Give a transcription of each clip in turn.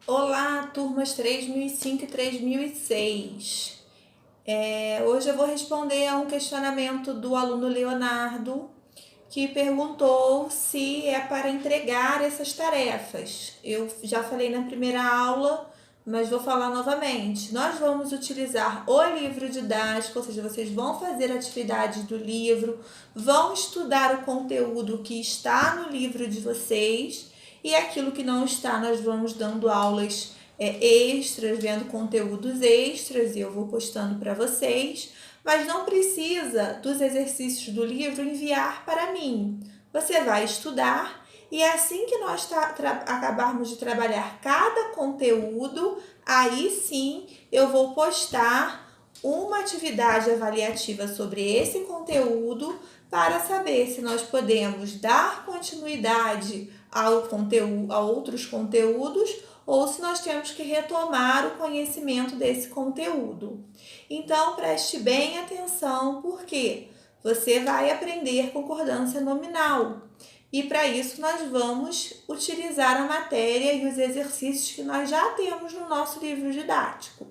Olá, turmas 3005 e 3006. Hoje eu vou responder a um questionamento do aluno Leonardo, que perguntou se é para entregar essas tarefas. Eu já falei na primeira aula, mas vou falar novamente. Nós vamos utilizar o livro didático, ou seja, vocês vão fazer atividades do livro, vão estudar o conteúdo que está no livro de vocês, e aquilo que não está, nós vamos dando aulas extras, vendo conteúdos extras, e eu vou postando para vocês. Mas não precisa dos exercícios do livro enviar para mim. Você vai estudar e assim que nós acabarmos de trabalhar cada conteúdo, aí sim eu vou postar uma atividade avaliativa sobre esse conteúdo para saber se nós podemos dar continuidade a outros conteúdos ou se nós temos que retomar o conhecimento desse conteúdo. Então, preste bem atenção, porque você vai aprender concordância nominal. E para isso nós vamos utilizar a matéria e os exercícios que nós já temos no nosso livro didático.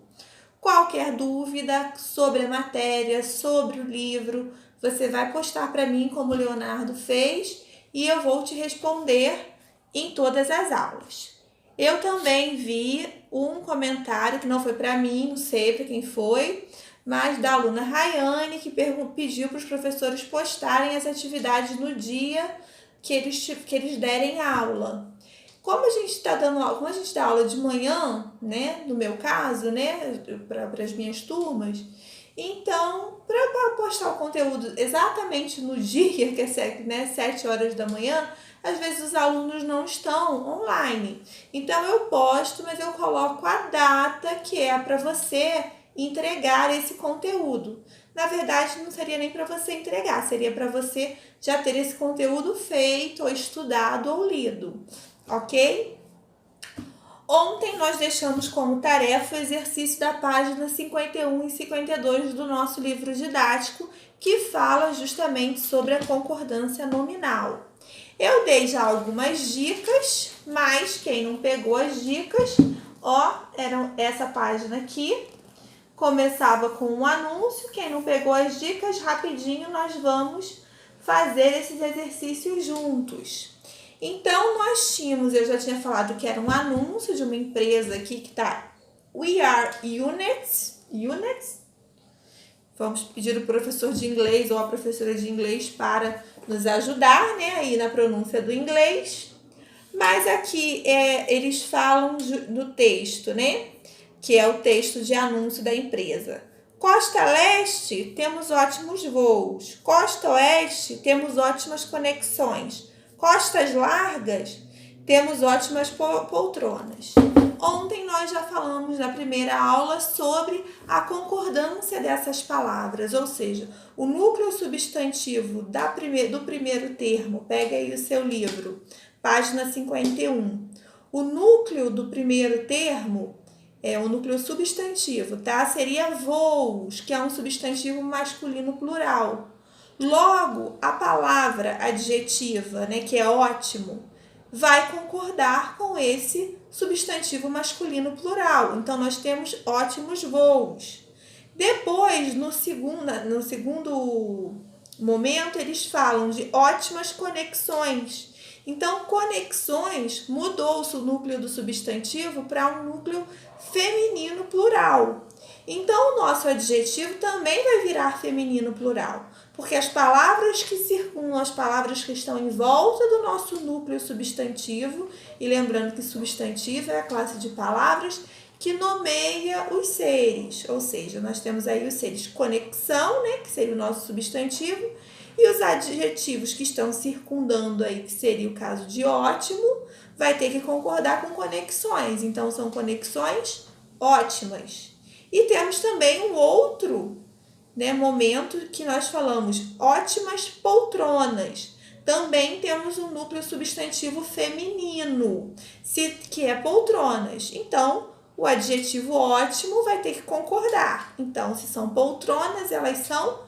Qualquer dúvida sobre a matéria, sobre o livro, você vai postar para mim como o Leonardo fez e eu vou te responder em todas as aulas. Eu também vi um comentário que não foi para mim, não sei para quem foi, mas da aluna Rayane, que pediu para os professores postarem as atividades no dia que eles derem aula. Como a gente está dando aula, como a gente dá aula de manhã, né, no meu caso, né, para as minhas turmas, então, para postar o conteúdo exatamente no dia, que é 7 horas da manhã, às vezes os alunos não estão online. Então, eu posto, mas eu coloco a data que é para você entregar esse conteúdo. Na verdade, não seria nem para você entregar, seria para você já ter esse conteúdo feito, ou estudado, ou lido, ok? Ontem nós deixamos como tarefa o exercício da página 51 e 52 do nosso livro didático, que fala justamente sobre a concordância nominal. Eu dei já algumas dicas, mas quem não pegou as dicas, era essa página aqui, começava com um anúncio. Quem não pegou as dicas, rapidinho nós vamos fazer esses exercícios juntos. Então, eu já tinha falado que era um anúncio de uma empresa aqui que tá We Are Units. Vamos pedir o professor de inglês ou a professora de inglês para nos ajudar, né, aí na pronúncia do inglês. Mas aqui eles falam no texto, né, que é o texto de anúncio da empresa. Costa Leste, temos ótimos voos. Costa Oeste, temos ótimas conexões. Costas largas, temos ótimas poltronas. Ontem nós já falamos na primeira aula sobre a concordância dessas palavras, ou seja, o núcleo substantivo do primeiro termo. Pega aí o seu livro, página 51. O núcleo do primeiro termo é o núcleo substantivo, tá? Seria voos, que é um substantivo masculino plural. Logo, a palavra adjetiva, né, que é ótimo, vai concordar com esse substantivo masculino plural. Então, nós temos ótimos voos. Depois, no segundo momento, eles falam de ótimas conexões. Então, conexões mudou-se o núcleo do substantivo para um núcleo feminino plural. Então, o nosso adjetivo também vai virar feminino plural, porque as palavras que circundam, as palavras que estão em volta do nosso núcleo substantivo, e lembrando que substantivo é a classe de palavras que nomeia os seres, ou seja, nós temos aí os seres conexão, né, que seria o nosso substantivo, e os adjetivos que estão circundando aí, que seria o caso de ótimo, vai ter que concordar com conexões. Então, são conexões ótimas. E temos também um outro, né, momento que nós falamos, ótimas poltronas. Também temos um núcleo substantivo feminino, que é poltronas. Então, o adjetivo ótimo vai ter que concordar. Então, se são poltronas, elas são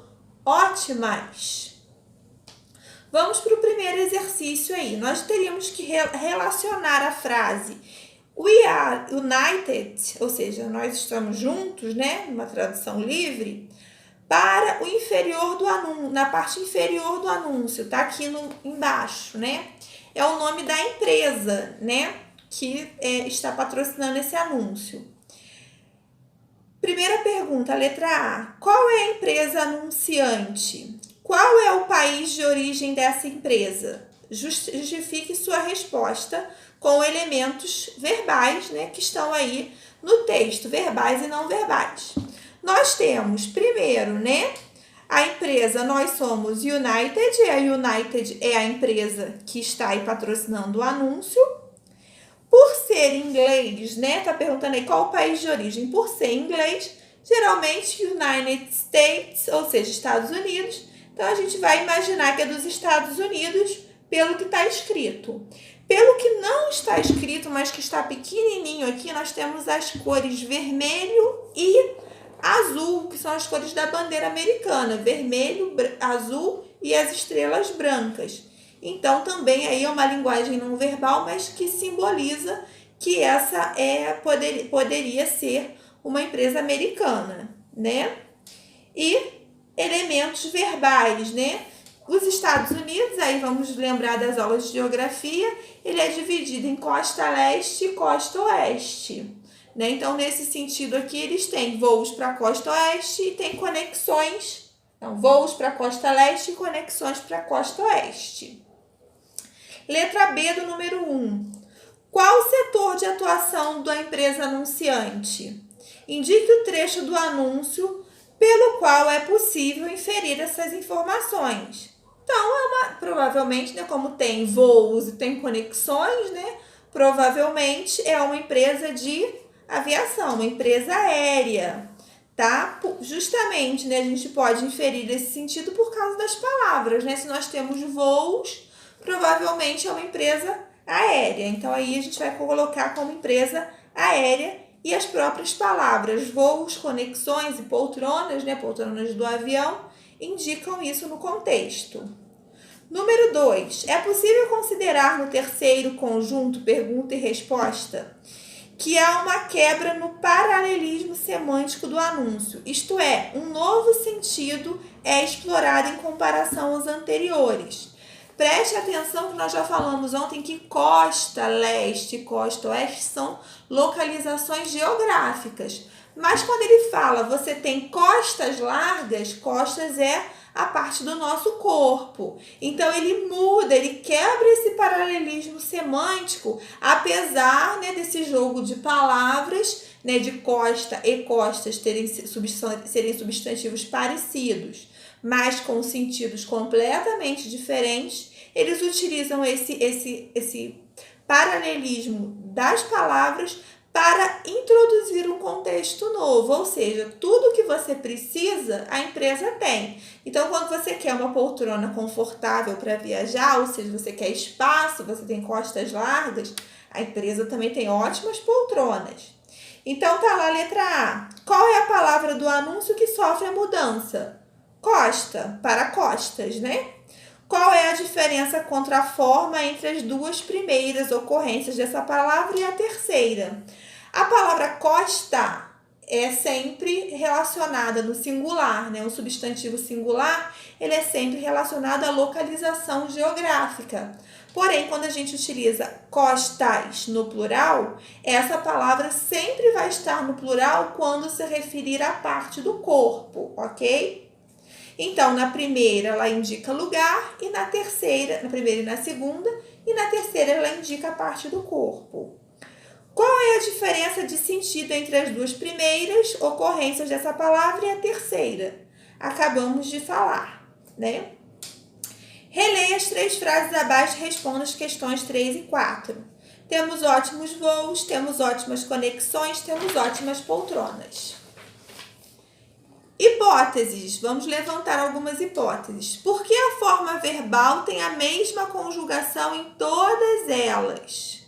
ótimas. Vamos para o primeiro exercício aí. Nós teríamos que relacionar a frase We are united, ou seja, nós estamos juntos, né? Numa tradução livre, para o inferior do anúncio, na parte inferior do anúncio, tá aqui embaixo, né? É o nome da empresa, né? Que está patrocinando esse anúncio. Primeira pergunta, letra A. Qual é a empresa anunciante? Qual é o país de origem dessa empresa? Justifique sua resposta com elementos verbais, né, que estão aí no texto, verbais e não verbais. Nós temos, primeiro, né, a empresa, nós somos United, a United é a empresa que está aí patrocinando o anúncio. Por ser inglês, né, tá perguntando aí qual o país de origem. Por ser inglês, geralmente United States, ou seja, Estados Unidos. Então, a gente vai imaginar que é dos Estados Unidos pelo que está escrito. Pelo que não está escrito, mas que está pequenininho aqui, nós temos as cores vermelho e azul, que são as cores da bandeira americana. Vermelho, azul e as estrelas brancas. Então, também aí é uma linguagem não verbal, mas que simboliza que essa poderia ser uma empresa americana, né? E elementos verbais, né? Os Estados Unidos, aí vamos lembrar das aulas de geografia, ele é dividido em costa leste e costa oeste, né? Então, nesse sentido aqui, eles têm voos para a costa oeste e tem conexões, então, voos para a costa leste e conexões para a costa oeste. Letra B do número 1. Qual o setor de atuação da empresa anunciante? Indique o trecho do anúncio pelo qual é possível inferir essas informações. Então, provavelmente, né, como tem voos e tem conexões, né, provavelmente é uma empresa de aviação, uma empresa aérea, tá? Justamente, né, a gente pode inferir esse sentido por causa das palavras, né? Se nós temos voos, provavelmente é uma empresa aérea. Então, aí a gente vai colocar como empresa aérea e as próprias palavras, voos, conexões e poltronas, né, poltronas do avião, indicam isso no contexto. Número 2. É possível considerar no terceiro conjunto pergunta e resposta que há uma quebra no paralelismo semântico do anúncio, isto é, um novo sentido é explorado em comparação aos anteriores. Preste atenção que nós já falamos ontem que costa leste e costa oeste são localizações geográficas. Mas quando ele fala você tem costas largas, costas é a parte do nosso corpo. Então, ele muda, ele quebra esse paralelismo semântico, apesar, né, desse jogo de palavras, né, de costa e costas serem substantivos parecidos, mas com sentidos completamente diferentes. Eles utilizam esse paralelismo das palavras para introduzir um contexto novo, ou seja, tudo que você precisa, a empresa tem. Então, quando você quer uma poltrona confortável para viajar, ou seja, você quer espaço, você tem costas largas, a empresa também tem ótimas poltronas. Então, tá lá a letra A. Qual é a palavra do anúncio que sofre a mudança? Costa, para costas, né? Qual é a diferença contra a forma entre as duas primeiras ocorrências dessa palavra e a terceira? A palavra costa é sempre relacionada no singular, né? O substantivo singular, ele é sempre relacionado à localização geográfica. Porém, quando a gente utiliza costas no plural, essa palavra sempre vai estar no plural quando se referir à parte do corpo, ok? Então, na primeira, ela indica lugar, e na terceira, na primeira e na segunda, e na terceira, ela indica a parte do corpo. Qual é a diferença de sentido entre as duas primeiras ocorrências dessa palavra e a terceira? Acabamos de falar, né? Releia as 3 frases abaixo e responda as questões 3 e 4. Temos ótimos voos, temos ótimas conexões, temos ótimas poltronas. Hipóteses. Vamos levantar algumas hipóteses. Por que a forma verbal tem a mesma conjugação em todas elas?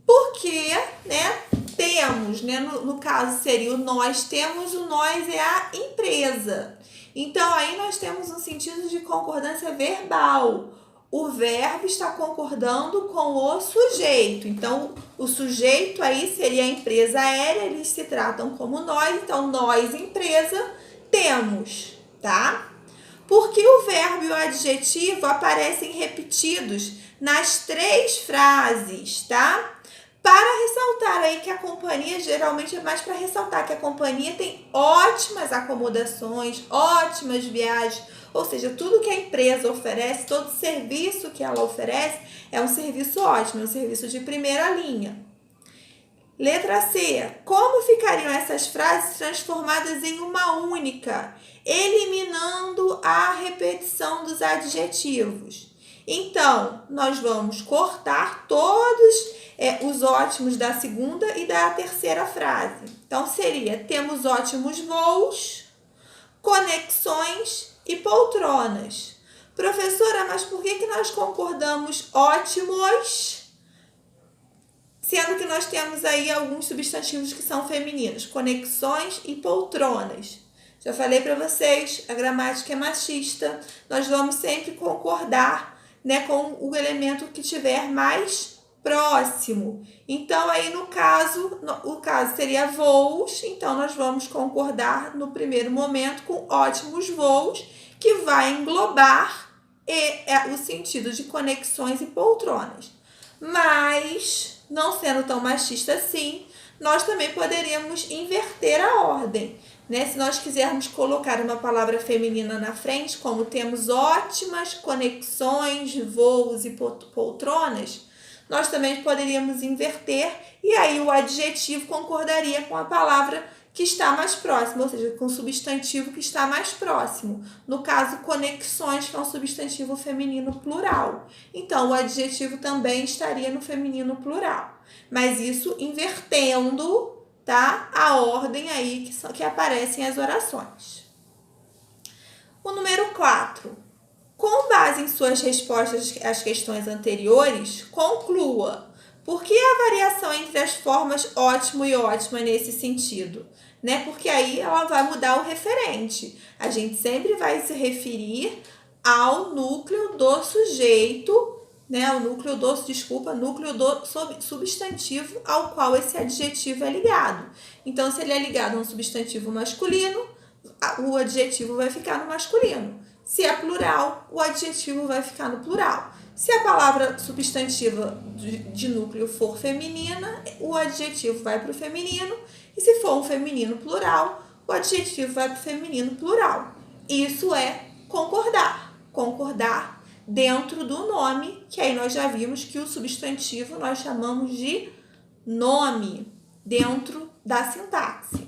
Porque, né, temos, né, no caso seria o nós é a empresa. Então, aí nós temos um sentido de concordância verbal. o verbo está concordando com o sujeito. Então, o sujeito aí seria a empresa aérea, eles se tratam como nós. Então, nós, empresa, temos, tá? Porque o verbo e o adjetivo aparecem repetidos nas 3 frases, tá? Para ressaltar aí que a companhia, geralmente é mais para ressaltar que a companhia tem ótimas acomodações, ótimas viagens, ou seja, tudo que a empresa oferece, todo serviço que ela oferece é um serviço ótimo, é um serviço de primeira linha. Letra C. Como ficariam essas frases transformadas em uma única, eliminando a repetição dos adjetivos? Então, nós vamos cortar todos os ótimos da segunda e da terceira frase. Então, seria: temos ótimos voos, conexões e poltronas. Professora, mas por que nós concordamos ótimos, sendo que nós temos aí alguns substantivos que são femininos, conexões e poltronas? Já falei para vocês, a gramática é machista, nós vamos sempre concordar, né, com o elemento que tiver mais próximo. Então, aí o caso seria voos, então nós vamos concordar no primeiro momento com ótimos voos, que vai englobar o sentido de conexões e poltronas. Mas, não sendo tão machista assim, nós também poderíamos inverter a ordem, né? Se nós quisermos colocar uma palavra feminina na frente, como temos ótimas conexões, voos e poltronas, nós também poderíamos inverter e aí o adjetivo concordaria com a palavra que está mais próxima, ou seja, com o substantivo que está mais próximo. No caso, conexões, que é um substantivo feminino plural. Então, o adjetivo também estaria no feminino plural. Mas isso invertendo, tá, a ordem aí que aparecem as orações. O número 4. Com base em suas respostas às questões anteriores, conclua: por que a variação entre as formas ótimo e ótima nesse sentido? Né? Porque aí ela vai mudar o referente. A gente sempre vai se referir ao núcleo do sujeito, né? Núcleo do substantivo ao qual esse adjetivo é ligado. Então, se ele é ligado a um substantivo masculino, o adjetivo vai ficar no masculino. Se é plural, o adjetivo vai ficar no plural. Se a palavra substantiva de núcleo for feminina, o adjetivo vai para o feminino. E se for um feminino plural, o adjetivo vai para o feminino plural. Isso é concordar. Concordar dentro do nome, que aí nós já vimos que o substantivo nós chamamos de nome, dentro da sintaxe.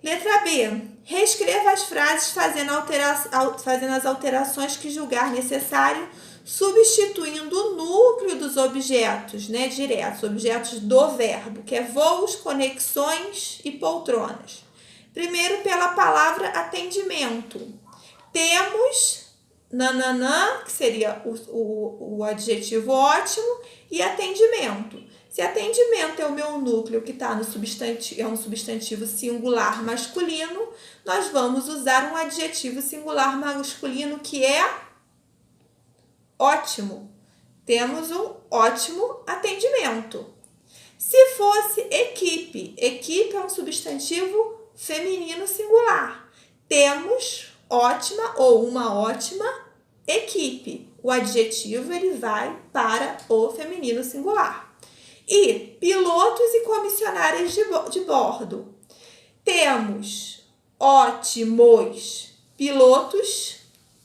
Letra B. Reescreva as frases fazendo as alterações que julgar necessário, substituindo o núcleo dos objetos, né, diretos, objetos do verbo, que é voos, conexões e poltronas. Primeiro, pela palavra atendimento. Temos nananã, que seria o adjetivo ótimo, e atendimento. Se atendimento é o meu núcleo que está no substantivo, é um substantivo singular masculino, nós vamos usar um adjetivo singular masculino que é ótimo. Temos um ótimo atendimento. Se fosse equipe, equipe é um substantivo feminino singular. Temos ótima ou uma ótima equipe. O adjetivo ele vai para o feminino singular. E pilotos e comissionários de bordo. Temos ótimos pilotos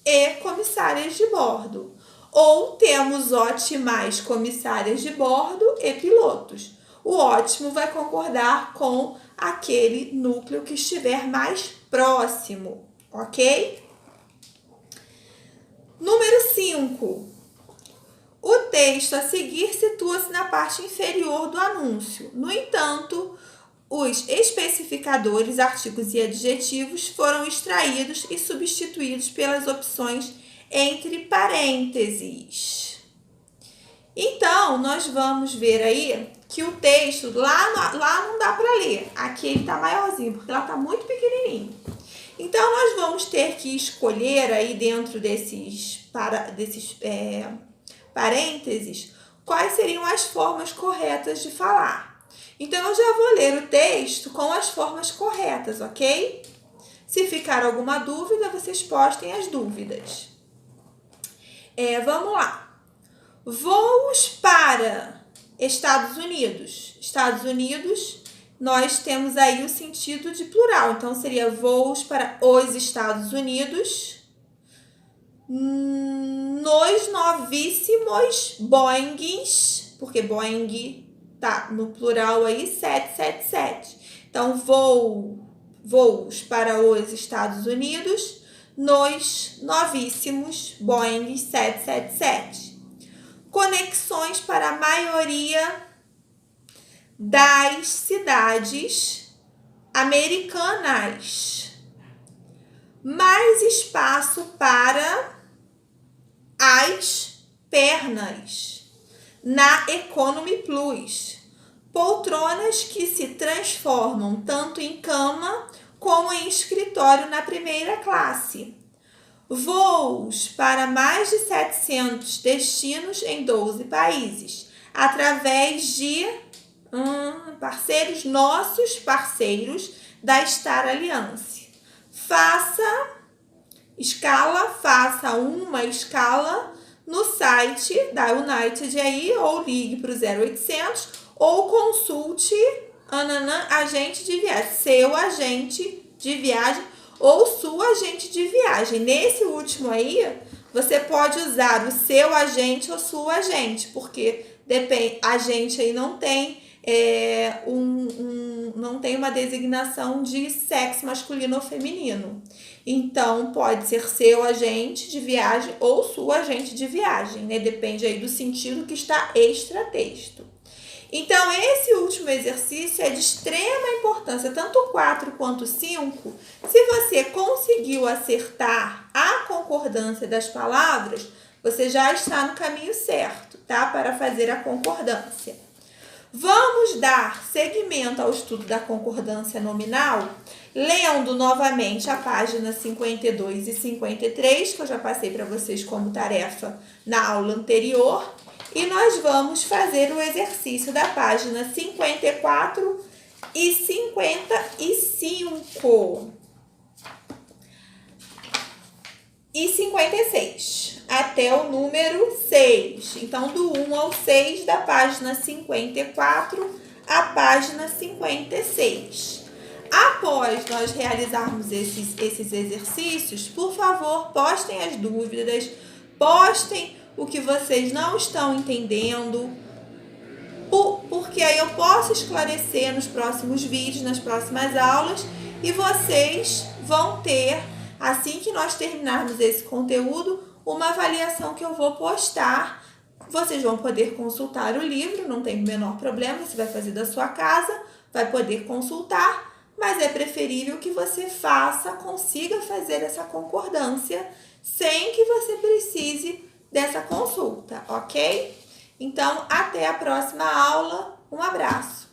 e comissárias de bordo. Ou temos ótimas comissárias de bordo e pilotos. O ótimo vai concordar com aquele núcleo que estiver mais próximo, ok? Número 5. O texto a seguir situa-se na parte inferior do anúncio. No entanto, os especificadores, artigos e adjetivos foram extraídos e substituídos pelas opções entre parênteses. Então, nós vamos ver aí que o texto lá não dá para ler. Aqui ele está maiorzinho, porque lá está muito pequenininho. Então, nós vamos ter que escolher aí dentro desses parênteses quais seriam as formas corretas de falar. Então, eu já vou ler o texto com as formas corretas, ok? Se ficar alguma dúvida, vocês postem as dúvidas. Vamos lá. Voos para Estados Unidos. Estados Unidos, nós temos aí o sentido de plural. Então, seria voos para os Estados Unidos nos novíssimos Boeings, porque Boeing tá no plural aí, 777. Então, voos para os Estados Unidos nos novíssimos Boeing 777. Conexões para a maioria das cidades americanas. Mais espaço para as pernas na Economy Plus. Poltronas que se transformam tanto em cama como em escritório na primeira classe. Voos para mais de 700 destinos em 12 países, através de nossos parceiros da Star Alliance. Faça uma escala no site da United aí, ou ligue para o 0800, ou consulte agente de viagem, seu agente de viagem ou sua agente de viagem. Nesse último aí, você pode usar o seu agente ou sua agente, porque depende, agente aí não tem não tem uma designação de sexo masculino ou feminino. Então, pode ser seu agente de viagem ou sua agente de viagem, né? Depende aí do sentido que está extra-texto. Então, esse último exercício é de extrema importância, tanto o 4 quanto o 5. Se você conseguiu acertar a concordância das palavras, você já está no caminho certo, tá? Para fazer a concordância. Vamos dar seguimento ao estudo da concordância nominal, lendo novamente a página 52 e 53, que eu já passei para vocês como tarefa na aula anterior. E nós vamos fazer o exercício da página 54 e 55 e 56, até o número 6. Então, do 1 ao 6, da página 54 à página 56. Após nós realizarmos esses exercícios, por favor, postem as dúvidas, postem o que vocês não estão entendendo, porque aí eu posso esclarecer nos próximos vídeos, nas próximas aulas, e vocês vão ter, assim que nós terminarmos esse conteúdo, uma avaliação que eu vou postar. Vocês vão poder consultar o livro, não tem o menor problema, você vai fazer da sua casa, vai poder consultar, mas é preferível que você consiga fazer essa concordância sem que você precise dessa consulta, ok? Então, até a próxima aula. Um abraço!